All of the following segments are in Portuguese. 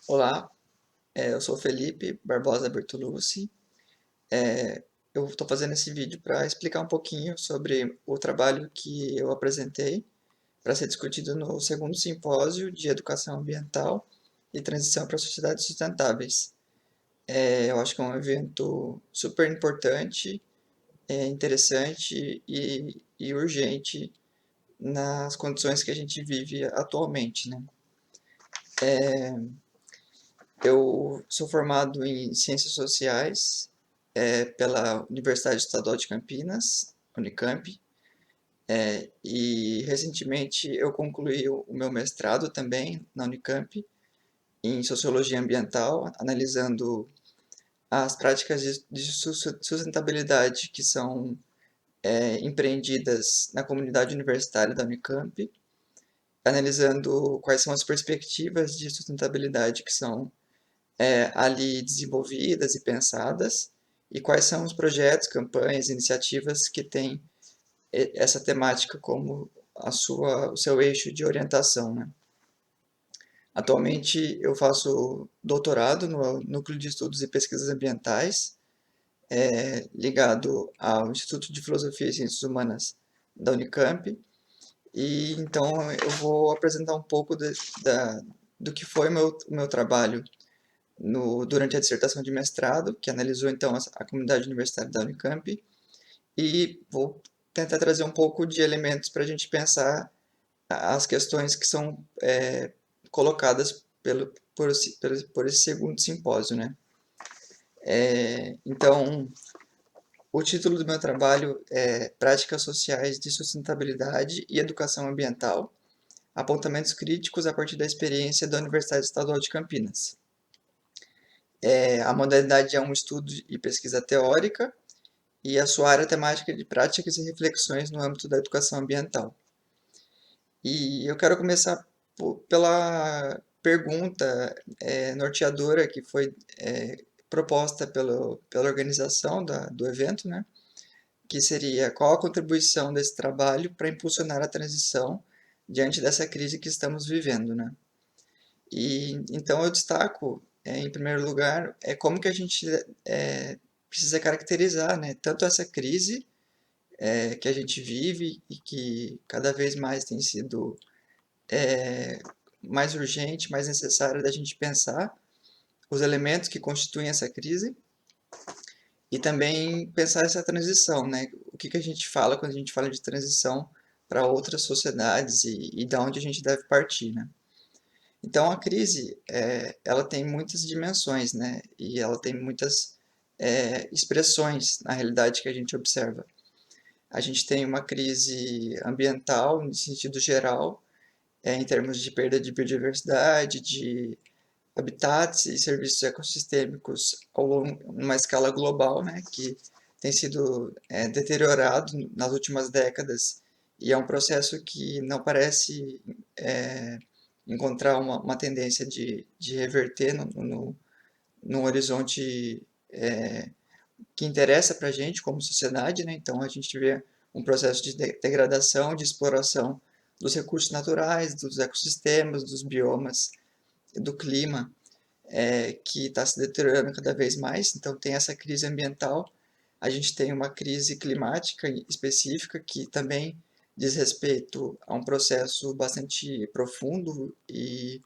Olá, eu sou Felipe Barbosa Bertolucci. É, eu estou fazendo esse vídeo para explicar um pouquinho sobre o trabalho que eu apresentei para ser discutido no segundo simpósio de Educação Ambiental e Transição para Sociedades Sustentáveis. Eu acho que é um evento super importante, interessante e urgente nas condições que a gente vive atualmente, né? Eu sou formado em Ciências Sociais pela Universidade Estadual de Campinas, Unicamp, e recentemente eu concluí o meu mestrado também na Unicamp em Sociologia Ambiental, analisando as práticas de sustentabilidade que são empreendidas na comunidade universitária da Unicamp, analisando quais são as perspectivas de sustentabilidade que são ali desenvolvidas e pensadas, e quais são os projetos, campanhas, iniciativas que têm essa temática como o seu eixo de orientação, né? Atualmente eu faço doutorado no Núcleo de Estudos e Pesquisas Ambientais, ligado ao Instituto de Filosofia e Ciências Humanas da Unicamp, e então eu vou apresentar um pouco do que foi o meu trabalho durante a dissertação de mestrado, que analisou então a comunidade universitária da Unicamp, e vou tentar trazer um pouco de elementos para a gente pensar as questões que são colocadas por esse segundo simpósio, né? Então, o título do meu trabalho é Práticas Sociais de Sustentabilidade e Educação Ambiental, apontamentos críticos a partir da experiência da Universidade Estadual de Campinas. A modalidade é um estudo e pesquisa teórica, e a sua área temática de práticas e reflexões no âmbito da educação ambiental. E eu quero começar pela pergunta norteadora que foi proposta pela organização do evento, né? Que seria qual a contribuição desse trabalho para impulsionar a transição diante dessa crise que estamos vivendo, né? E então eu destaco, em primeiro lugar, como que a gente precisa caracterizar, né, tanto essa crise que a gente vive e que cada vez mais tem sido mais urgente, mais necessário da gente pensar os elementos que constituem essa crise e também pensar essa transição, né? O que a gente fala quando a gente fala de transição para outras sociedades e da onde a gente deve partir, né? Então a crise, ela tem muitas dimensões, né? E ela tem muitas expressões na realidade que a gente observa. A gente tem uma crise ambiental, no sentido geral, em termos de perda de biodiversidade, de habitats e serviços ecossistêmicos numa escala global, né, que tem sido deteriorado nas últimas décadas e é um processo que não parece encontrar uma tendência de reverter no horizonte que interessa para a gente como sociedade, né? Então a gente vê um processo de degradação, de exploração dos recursos naturais, dos ecossistemas, dos biomas, do clima, que está se deteriorando cada vez mais. Então tem essa crise ambiental, a gente tem uma crise climática específica que também diz respeito a um processo bastante profundo e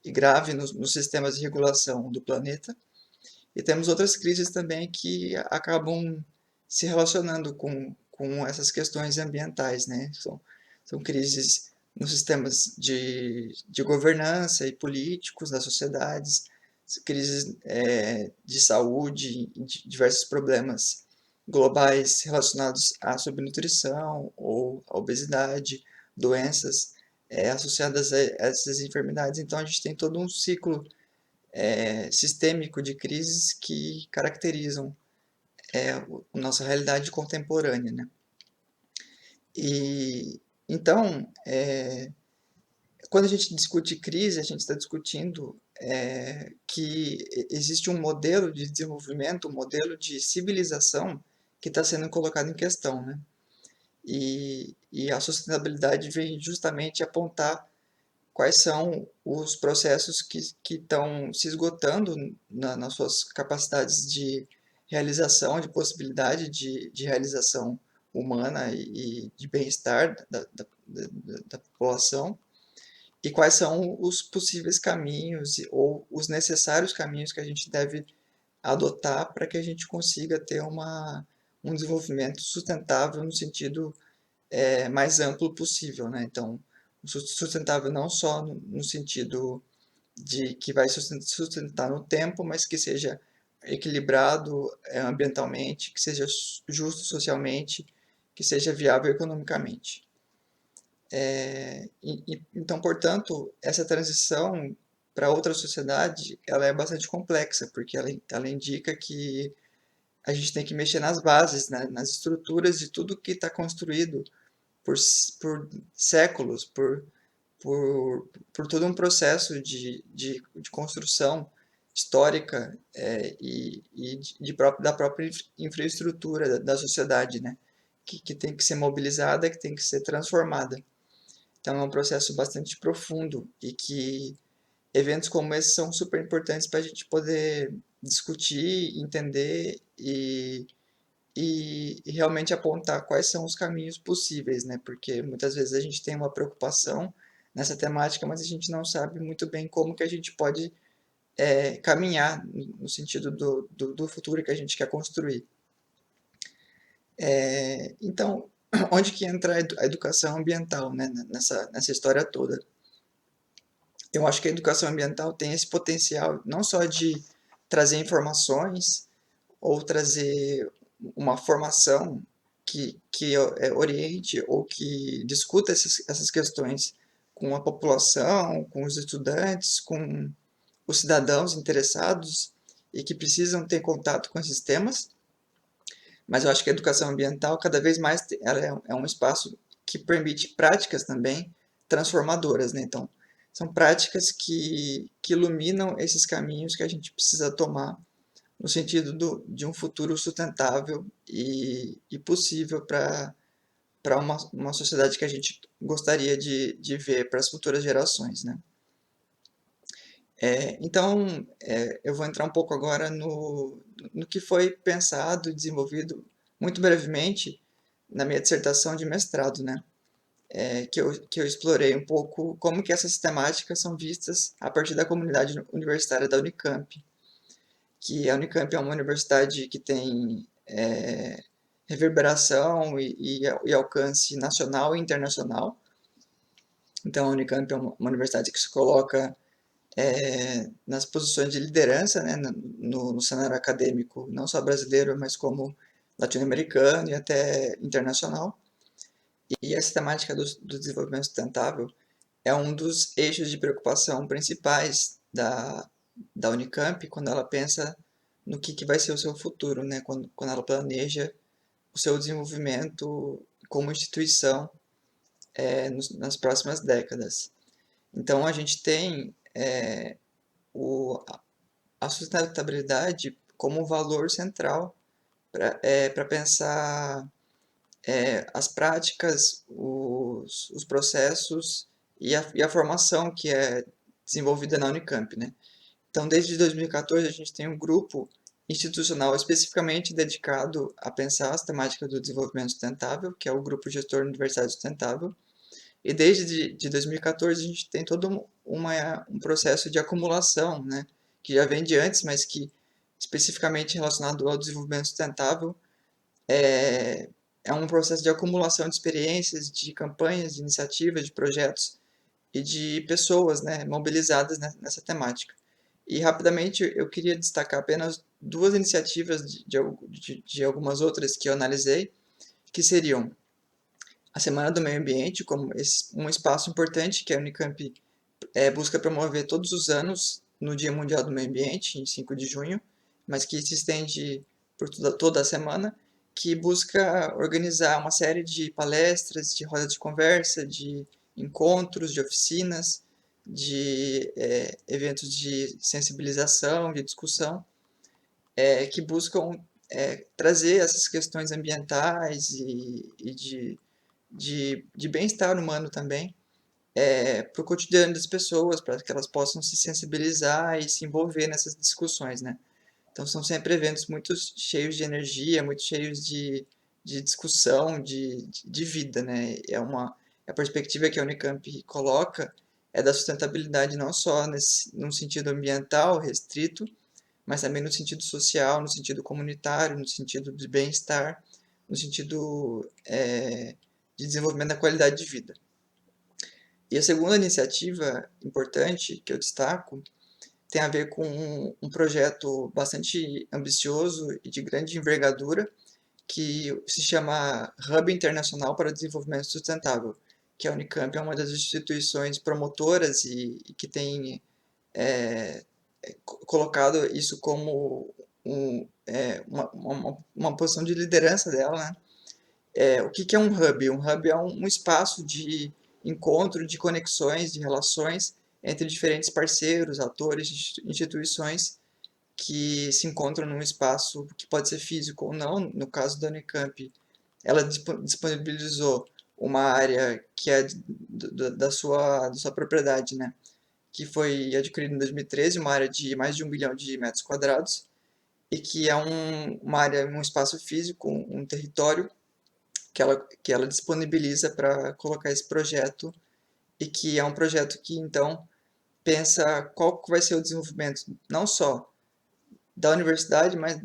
grave nos sistemas de regulação do planeta. E temos outras crises também que acabam se relacionando com essas questões ambientais, né? São crises nos sistemas de governança e políticos das sociedades, crises de saúde, de diversos problemas globais relacionados à subnutrição ou à obesidade, doenças associadas a essas enfermidades. Então a gente tem todo um ciclo sistêmico de crises que caracterizam a nossa realidade contemporânea, né? E então, quando a gente discute crise, a gente está discutindo que existe um modelo de desenvolvimento, um modelo de civilização que está sendo colocado em questão, né? E a sustentabilidade vem justamente apontar quais são os processos que estão se esgotando nas suas capacidades de realização, de possibilidade de realização humana e de bem-estar da população, e quais são os possíveis caminhos ou os necessários caminhos que a gente deve adotar para que a gente consiga ter um desenvolvimento sustentável no sentido mais amplo possível, né? Então, sustentável não só no sentido de que vai sustentar no tempo, mas que seja equilibrado ambientalmente, que seja justo socialmente, que seja viável economicamente. Então, portanto, essa transição para outra sociedade, ela é bastante complexa, porque ela indica que a gente tem que mexer nas bases, né, nas estruturas de tudo que está construído por séculos, por todo um processo de construção histórica da própria infraestrutura da sociedade, né? Que tem que ser mobilizada, que tem que ser transformada. Então é um processo bastante profundo e que eventos como esse são super importantes para a gente poder discutir, entender e realmente apontar quais são os caminhos possíveis, né? Porque muitas vezes a gente tem uma preocupação nessa temática, mas a gente não sabe muito bem como que a gente pode caminhar no sentido do futuro que a gente quer construir. Então, onde que entra a educação ambiental, né? Nessa história toda? Eu acho que a educação ambiental tem esse potencial não só de trazer informações ou trazer uma formação que oriente ou que discuta essas questões com a população, com os estudantes, com os cidadãos interessados e que precisam ter contato com esses temas, mas eu acho que a educação ambiental, cada vez mais, ela é um espaço que permite práticas também transformadoras, né? Então, são práticas que iluminam esses caminhos que a gente precisa tomar no sentido de um futuro sustentável e possível para uma sociedade que a gente gostaria de ver para as futuras gerações, né? Então, eu vou entrar um pouco agora no que foi pensado e desenvolvido muito brevemente na minha dissertação de mestrado, né? Que eu explorei um pouco como que essas temáticas são vistas a partir da comunidade universitária da Unicamp, que a Unicamp é uma universidade que tem reverberação e alcance nacional e internacional. Então, a Unicamp é uma universidade que se coloca nas posições de liderança, né, no cenário acadêmico, não só brasileiro, mas como latino-americano e até internacional. E essa temática do desenvolvimento sustentável é um dos eixos de preocupação principais da Unicamp quando ela pensa no que vai ser o seu futuro, né, quando ela planeja o seu desenvolvimento como instituição nas próximas décadas. Então, a gente tem o, a sustentabilidade como um valor central para pensar as práticas, os processos e a formação que é desenvolvida na Unicamp, né? Então, desde 2014, a gente tem um grupo institucional especificamente dedicado a pensar as temáticas do desenvolvimento sustentável, que é o Grupo Gestor Universidade Sustentável. E desde de 2014, a gente tem todo um processo de acumulação, né? Que já vem de antes, mas que especificamente relacionado ao desenvolvimento sustentável, é um processo de acumulação de experiências, de campanhas, de iniciativas, de projetos e de pessoas, né, mobilizadas nessa temática. E rapidamente eu queria destacar apenas duas iniciativas de algumas outras que eu analisei, que seriam a Semana do Meio Ambiente, como um espaço importante que a Unicamp busca promover todos os anos no Dia Mundial do Meio Ambiente, em 5 de junho, mas que se estende por toda a semana, que busca organizar uma série de palestras, de rodas de conversa, de encontros, de oficinas, de eventos de sensibilização, de discussão, que buscam trazer essas questões ambientais e de bem-estar humano também para o cotidiano das pessoas, para que elas possam se sensibilizar e se envolver nessas discussões, né? Então são sempre eventos muito cheios de energia, muito cheios de discussão, de vida, né? A perspectiva que a Unicamp coloca é da sustentabilidade não só num sentido ambiental restrito, mas também no sentido social, no sentido comunitário, no sentido de bem-estar, no sentido de desenvolvimento da qualidade de vida. E a segunda iniciativa importante que eu destaco tem a ver com um projeto bastante ambicioso e de grande envergadura, que se chama Hub Internacional para o Desenvolvimento Sustentável, que a Unicamp é uma das instituições promotoras e que tem é, colocado isso como uma posição de liderança dela, né? O que que é um hub? Um hub é um espaço de encontro, de conexões, de relações entre diferentes parceiros, atores, instituições que se encontram num espaço que pode ser físico ou não. No caso da Unicamp, ela disponibilizou uma área que é da sua propriedade, né? Que foi adquirida em 2013, uma área de mais de 1 bilhão de metros quadrados, e que é uma área, um espaço físico, um território que ela disponibiliza para colocar esse projeto, e que é um projeto que, então, pensa qual que vai ser o desenvolvimento, não só da universidade, mas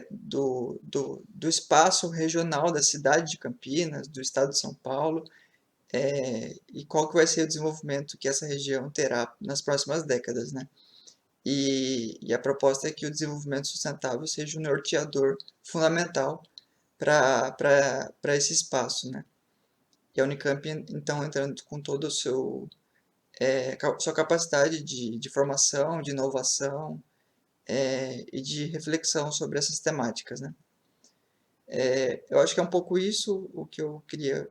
do espaço regional da cidade de Campinas, do estado de São Paulo, e qual que vai ser o desenvolvimento que essa região terá nas próximas décadas, né? E a proposta é que o desenvolvimento sustentável seja um norteador fundamental para esse espaço, né? E a Unicamp, então, entrando com toda a sua capacidade de formação, de inovação, e de reflexão sobre essas temáticas, né? Eu acho que é um pouco isso o que eu queria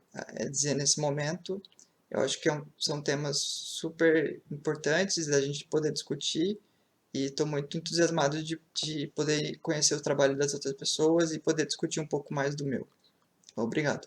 dizer nesse momento. Eu acho que são temas super importantes da gente poder discutir, e estou muito entusiasmado de poder conhecer o trabalho das outras pessoas e poder discutir um pouco mais do meu. Obrigado.